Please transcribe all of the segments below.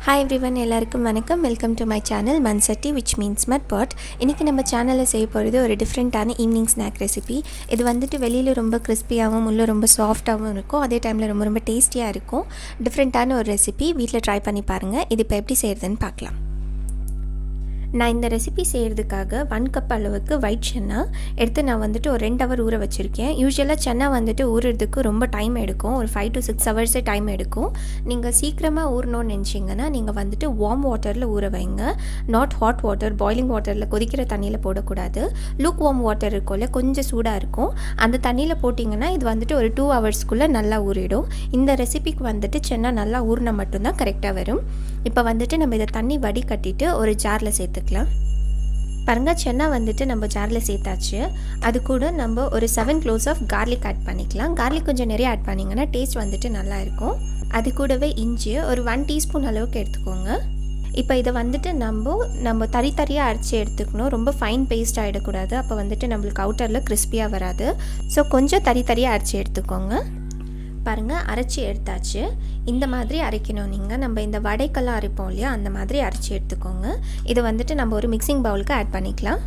Hi everyone, எல்லாருக்கும் வணக்கம். Welcome to my channel Manchatti which means mud pot. இன்றைக்கி நம்ம சேனலில் செய்ய போகிறது ஒரு டிஃப்ரெண்ட்டான ஈவினிங் ஸ்நாக் ரெசிபி. இது வந்துட்டு வெளியில் ரொம்ப கிறிஸ்பியாகவும் உள்ள ரொம்ப சாஃப்டாகவும் இருக்கும். அதே டைமில் ரொம்ப ரொம்ப டேஸ்டியாக இருக்கும். டிஃப்ரெண்ட்டான ஒரு ரெசிபி வீட்டில் ட்ரை பண்ணி பாருங்கள். இது இப்போ எப்படி செய்கிறதுன்னு பார்க்கலாம். நான் இந்த ரெசிபி செய்கிறதுக்காக 1 கப் அளவுக்கு ஒயிட் சன்னா எடுத்து நான் வந்துட்டு ஒரு 2 ஹவர் ஊற வச்சுருக்கேன். யூஸ்வலாக சன்னா வந்துட்டு ஊறுறதுக்கு ரொம்ப டைம் எடுக்கும். ஒரு 5 to 6 ஹவர்ஸே டைம் எடுக்கும். நீங்கள் சீக்கிரமாக ஊறணும்னு நினச்சிங்கன்னா நீங்கள் வந்துட்டு வார்ம் வாட்டரில் ஊற வைங்க. நாட் ஹாட் வாட்டர், பாய்லிங் வாட்டரில் கொதிக்கிற தண்ணியில் போடக்கூடாது. லூக் வார்ம் வாட்டர் இருக்கும்ல, கொஞ்சம் சூடாக இருக்கும். அந்த தண்ணியில் போட்டிங்கன்னா இது வந்துட்டு ஒரு 2 ஹவர்ஸ்க்குள்ளே நல்லா ஊறிடும். இந்த ரெசிபிக்கு வந்துட்டு சன்னா நல்லா ஊறினா மட்டும்தான் கரெக்டாக வரும். இப்போ வந்துட்டு நம்ம இதை தண்ணி வடிகட்டிட்டு ஒரு ஜாரில் சேர்த்துக்கலாம். பாருங்கள், சன்னா வந்துட்டு நம்ம ஜாரில் சேர்த்தாச்சு. அது கூட நம்ம ஒரு 7 cloves ஆஃப் கார்லிக் ஆட் பண்ணிக்கலாம். கார்லிக் கொஞ்சம் நிறைய ஆட் பண்ணிங்கன்னா டேஸ்ட் வந்துட்டு நல்லா இருக்கும். அது கூடவே இஞ்சி ஒரு 1 டீஸ்பூன் அளவுக்கு எடுத்துக்கோங்க. இப்போ இதை வந்துட்டு நம்ம தரியாக அரைச்சி எடுத்துக்கணும். ரொம்ப ஃபைன் பேஸ்ட் ஆகிடக்கூடாது. அப்போ வந்துட்டு நம்மளுக்கு அவுட்டரில் கிறிஸ்பியாக வராது. ஸோ கொஞ்சம் தரியாக அரைச்சி எடுத்துக்கோங்க. பாருங்கள், அரைச்சி எடுத்தாச்சு. இந்த மாதிரி அரைக்கணும். நீங்கள் நம்ம இந்த வடைக்கெல்லாம் அரைப்போம் இல்லையா, அந்த மாதிரி அரைச்சி எடுத்துக்கோங்க. இதை வந்துட்டு நம்ம ஒரு மிக்சிங் பவுலுக்கு ஆட் பண்ணிக்கலாம்.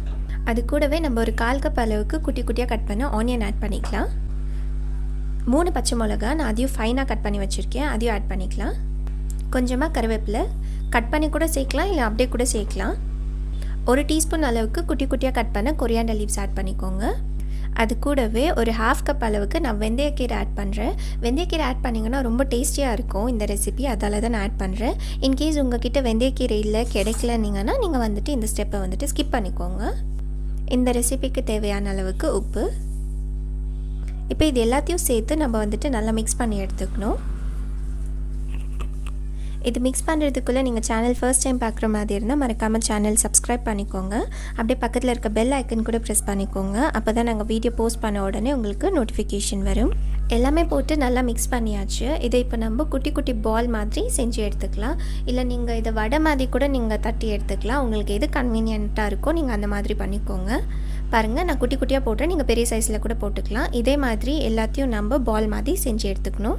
அது கூடவே நம்ம ஒரு 1/4 கப் அளவுக்கு குட்டி குட்டியாக கட் பண்ண ஆனியன் ஆட் பண்ணிக்கலாம். 3 பச்சை மிளகா நான் அதையும் ஃபைனாக கட் பண்ணி வச்சுருக்கேன், அதையும் ஆட் பண்ணிக்கலாம். கொஞ்சமாக கருவேப்பிலை கட் பண்ணி கூட சேர்க்கலாம், இல்லை அப்படியே கூட சேர்க்கலாம். 1 டீஸ்பூன் அளவுக்கு குட்டி குட்டியாக கட் பண்ண கொரியாண்டர் லீவ்ஸ் ஆட் பண்ணிக்கோங்க. அது கூடவே ஒரு 1/2 கப் அளவுக்கு நான் வெந்தயக்கீரை ஆட் பண்ணுறேன். வெந்தயக்கீரை ஆட் பண்ணிங்கன்னா ரொம்ப டேஸ்டியாக இருக்கும் இந்த ரெசிபி, அதால் தான் நான் ஆட் பண்ணுறேன். இன்கேஸ் உங்ககிட்ட வெந்தயக்கீரை இல்லை கிடைக்கலன்னீங்கன்னா நீங்கள் வந்துட்டு இந்த ஸ்டெப்பை வந்துட்டு ஸ்கிப் பண்ணிக்கோங்க. இந்த ரெசிபிக்கு தேவையான அளவுக்கு உப்பு. இப்போ இது எல்லாத்தையும் சேர்த்து நம்ம வந்துட்டு நல்லா மிக்ஸ் பண்ணி எடுத்துக்கணும். இது மிக்ஸ் பண்ணுறதுக்குள்ளே நீங்கள் சேனல் ஃபர்ஸ்ட் டைம் பார்க்குற மாதிரி இருந்தால் மறக்காமல் சேனல் சப்ஸ்கிரைப் பண்ணிக்கோங்க. அப்படியே பக்கத்தில் இருக்க பெல் ஐக்கன் கூட ப்ரெஸ் பண்ணிக்கோங்க. அப்போ தான் நாங்கள் வீடியோ போஸ்ட் பண்ண உடனே உங்களுக்கு நோட்டிஃபிகேஷன் வரும். எல்லாமே போட்டு நல்லா மிக்ஸ் பண்ணியாச்சு. இதை இப்போ நம்ம குட்டி குட்டி பால் மாதிரி செஞ்சு எடுத்துக்கலாம். இல்லை நீங்கள் இதை வடை மாதிரி கூட நீங்கள் தட்டி எடுத்துக்கலாம். உங்களுக்கு எது கன்வீனியண்ட்டாக இருக்கோ நீங்கள் அந்த மாதிரி பண்ணிக்கோங்க. பாருங்கள், நான் குட்டி குட்டியாக போட்டேன். நீங்கள் பெரிய சைஸில் கூட போட்டுக்கலாம். இதே மாதிரி எல்லாத்தையும் நம்ம பால் மாதிரி செஞ்சு எடுத்துக்கணும்.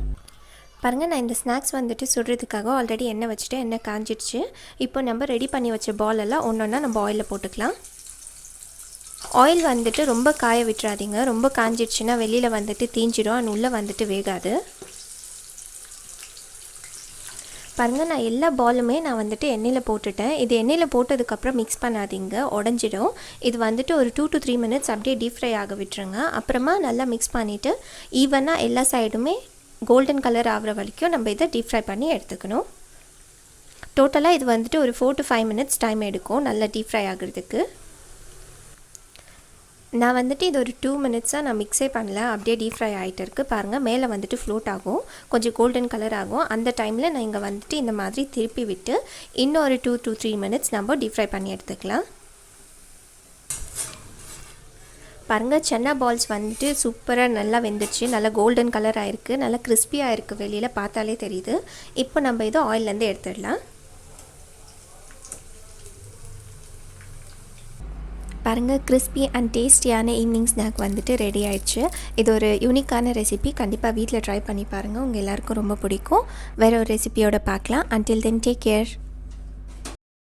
பாருங்கள், நான் இந்த ஸ்நாக்ஸ் வந்துட்டு சுடுறதுக்காக ஆல்ரெடி எண்ணெய் வச்சுட்டு எண்ணெய் காஞ்சிடுச்சு. இப்போ நம்ம ரெடி பண்ணி வச்ச பால் எல்லாம் ஒன்றா நம்ம ஆயிலில் போட்டுக்கலாம். ஆயில் வந்துட்டு ரொம்ப காய விட்டுறாதீங்க. ரொம்ப காஞ்சிடுச்சுன்னா வெளியில் வந்துட்டு தீஞ்சிடும், அது உள்ளே வந்துட்டு வேகாது. பாருங்கள், நான் எல்லா பாலுமே நான் வந்துட்டு எண்ணெயில் போட்டுட்டேன். இது எண்ணெயில் போட்டதுக்கப்புறம் மிக்ஸ் பண்ணாதீங்க, உடஞ்சிடும். இது வந்துட்டு ஒரு 2 to 3 minutes அப்படியே டீப் ஃப்ரை ஆக விட்டுருங்க. அப்புறமா நல்லா மிக்ஸ் பண்ணிவிட்டு ஈவனாக எல்லா சைடுமே கோல்டன் கலர் ஆகிற வரைக்கும் நம்ம இதை டீப் ஃப்ரை பண்ணி எடுத்துக்கணும். டோட்டலாக இது வந்துட்டு ஒரு 4 to 5 minutes டைம் எடுக்கும் நல்லா டீப் ஃப்ரை ஆகிறதுக்கு. நான் வந்துட்டு இது ஒரு 2 minutesஸாக நான் மிக்ஸே பண்ணல, அப்படியே டீப் ஃப்ரை ஆகிட்டு இருக்குது. பாருங்கள், மேலே வந்துட்டு ஃப்ளோட் ஆகும், கொஞ்சம் கோல்டன் கலர் ஆகும். அந்த டைமில் நான் இங்கே வந்துட்டு இந்த மாதிரி திருப்பி விட்டு இன்னும் ஒரு 2 to 3 minutes நம்ம டீப் ஃப்ரை பண்ணி எடுத்துக்கலாம். பாருங்கள், சன்னா பால்ஸ் வந்துட்டு சூப்பராக நல்லா வெந்துச்சு, நல்லா கோல்டன் கலர் ஆகிருக்கு, நல்லா கிறிஸ்பியாக இருக்குது, வெளியில் பார்த்தாலே தெரியுது. இப்போ நம்ம இதை ஆயிலேருந்து எடுத்துடலாம். பாருங்கள், கிறிஸ்பி அண்ட் டேஸ்டியான ஈவினிங் ஸ்நாக் வந்துட்டு ரெடி ஆயிடுச்சு. இது ஒரு யூனிக்கான ரெசிபி, கண்டிப்பாக வீட்டில் ட்ரை பண்ணி பாருங்கள், உங்கள் எல்லாருக்கும் ரொம்ப பிடிக்கும். வேறு ஒரு ரெசிபியோட பார்க்கலாம். Until then take care.